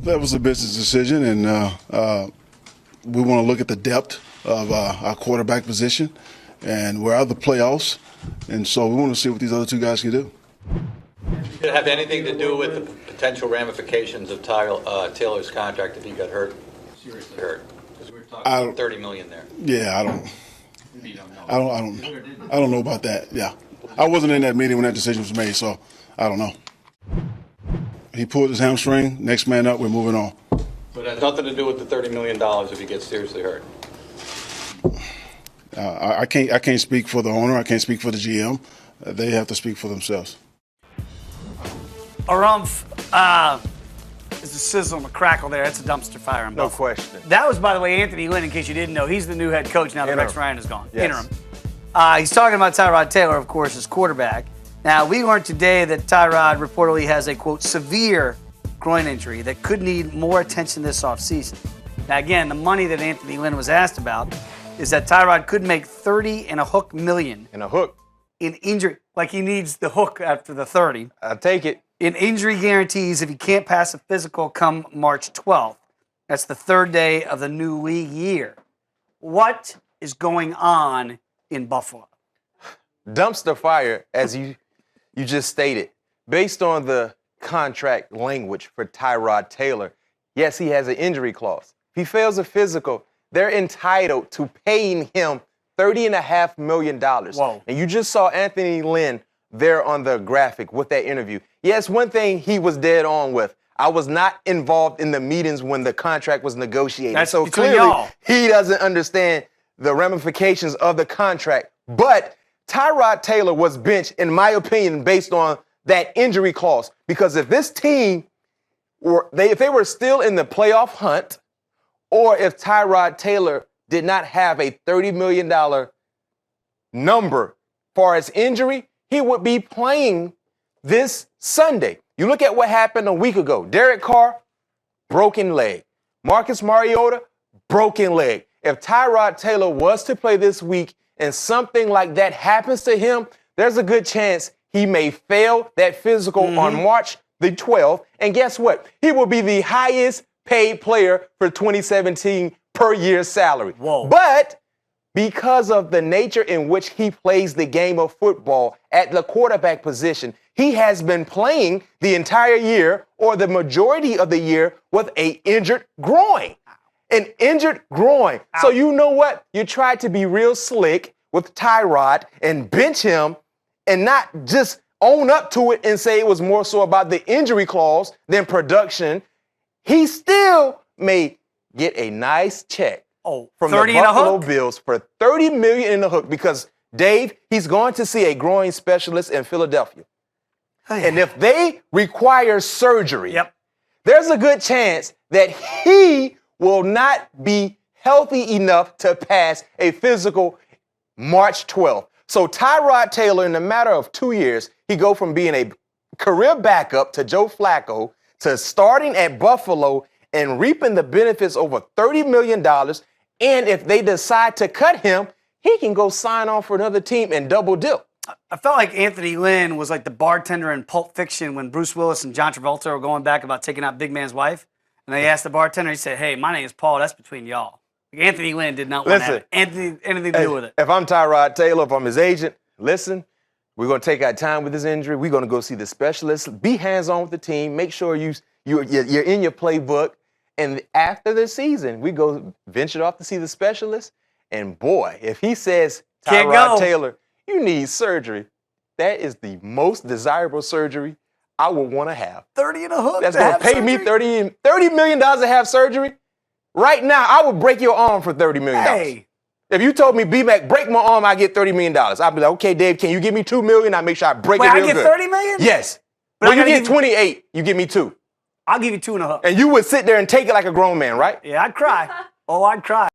That was a business decision, and we want to look at the depth of our quarterback position, and we're out of the playoffs, and so we want to see what these other two guys can do. Did it have anything to do with the potential ramifications of Taylor's contract if he got hurt? Seriously hurt? Because we were talking $30 million there. Yeah, I don't know about that. Yeah, I wasn't in that meeting when that decision was made, so I don't know. He pulled his hamstring. Next man up. We're moving on. But it has nothing to do with the $30 million if he gets seriously hurt. I can't speak for the owner. I can't speak for the GM. They have to speak for themselves. There's a sizzle and a crackle there. That's a dumpster fire in No Buffalo. question. That was, by the way, Anthony Lynn, in case you didn't know. He's the new head coach now that Rex Ryan is gone. Yes. Interim. He's talking about Tyrod Taylor, of course, as quarterback. Now, we learned today that Tyrod reportedly has a, quote, severe groin injury that could need more attention this offseason. Now, again, the money that Anthony Lynn was asked about is that Tyrod could make $30 million. And a hook. In injury, like he needs the hook after the 30. I'll take it. In injury guarantees if he can't pass a physical come March 12th. That's the third day of the new league year. What is going on in Buffalo? Dumpster fire, as you just stated. Based on the contract language for Tyrod Taylor, yes, he has an injury clause. If he fails a physical, they're entitled to paying him $30.5 million. Whoa. And you just saw Anthony Lynn there on the graphic with that interview. Yes, one thing he was dead on with. I was not involved in the meetings when the contract was negotiated. That's so between clearly y'all. he doesn't understand the ramifications of the contract. But Tyrod Taylor was benched, in my opinion, based on that injury clause. Because if this team if they were still in the playoff hunt, or if Tyrod Taylor did not have a $30 million number for his injury, he would be playing this Sunday. You look at what happened a week ago. Derek Carr, broken leg. Marcus Mariota, broken leg. If Tyrod Taylor was to play this week and something like that happens to him, there's a good chance he may fail that physical on March the 12th. And guess what? He will be the highest paid player for 2017 per year salary. Whoa. But because of the nature in which he plays the game of football at the quarterback position, he has been playing the entire year or the majority of the year with an injured groin. An injured groin. Ow. So you know what? You tried to be real slick with Tyrod and bench him and not just own up to it and say it was more so about the injury clause than production. He still may get a nice check from the 30 and a Buffalo hook? Bills for $30 million in the hook because, Dave, he's going to see a groin specialist in Philadelphia. And if they require surgery, there's a good chance that he will not be healthy enough to pass a physical March 12th. So Tyrod Taylor, in a matter of 2 years, he go from being a career backup to Joe Flacco to starting at Buffalo and reaping the benefits over $30 million. And if they decide to cut him, he can go sign on for another team and double dip. I felt like Anthony Lynn was like the bartender in Pulp Fiction when Bruce Willis and John Travolta were going back about taking out Big Man's wife. And they asked the bartender, he said, "Hey, my name is Paul. That's between y'all." Like Anthony Lynn did not want to have anything to do with it. If I'm Tyrod Taylor, if I'm his agent, listen, we're going to take our time with this injury. We're going to go see the specialist. Be hands-on with the team. Make sure you're in your playbook. And after the season, we go venture off to see the specialist. And boy, if he says, Tyrod Taylor, you need surgery, that is the most desirable surgery I would want to have. 30 and a hook. That's going to pay me $30 million to have surgery. Right now, I would break your arm for $30 million. Hey. If you told me, B-Mac, break my arm, I get $30 million. I'd be like, okay, Dave, can you give me $2 million? I'll make sure I break it real good. I get $30 million? Yes. But when you get 28, you give me 2. I'll give you 2 and a hook. And you would sit there and take it like a grown man, right? Yeah, I'd cry. Oh, I'd cry.